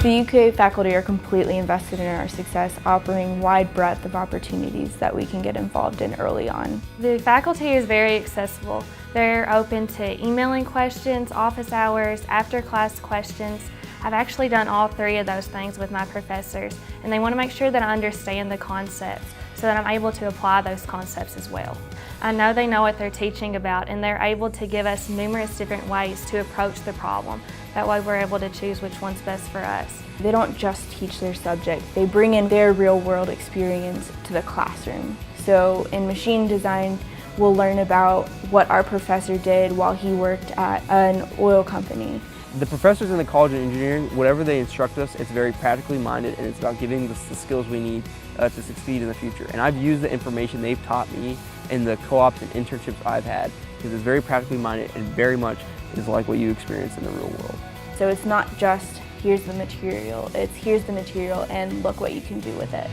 The UQA faculty are completely invested in our success, offering wide breadth of opportunities that we can get involved in early on. The faculty is very accessible. They're open to emailing questions, office hours, after-class questions. I've actually done all three of those things with my professors, and they want to make sure that I understand the concepts so that I'm able to apply those concepts as well. I know they know what they're teaching about, and they're able to give us numerous different ways to approach the problem. That way we're able to choose which one's best for us. They don't just teach their subject, they bring in their real-world experience to the classroom. So in machine design, we'll learn about what our professor did while he worked at an oil company. The professors in the College of Engineering, whatever they instruct us, it's very practically minded, and it's about giving us the skills we need to succeed in the future. And I've used the information they've taught me in the co-ops and internships I've had, because it's very practically minded and very much is like what you experience in the real world. So it's not just here's the material, it's here's the material and look what you can do with it.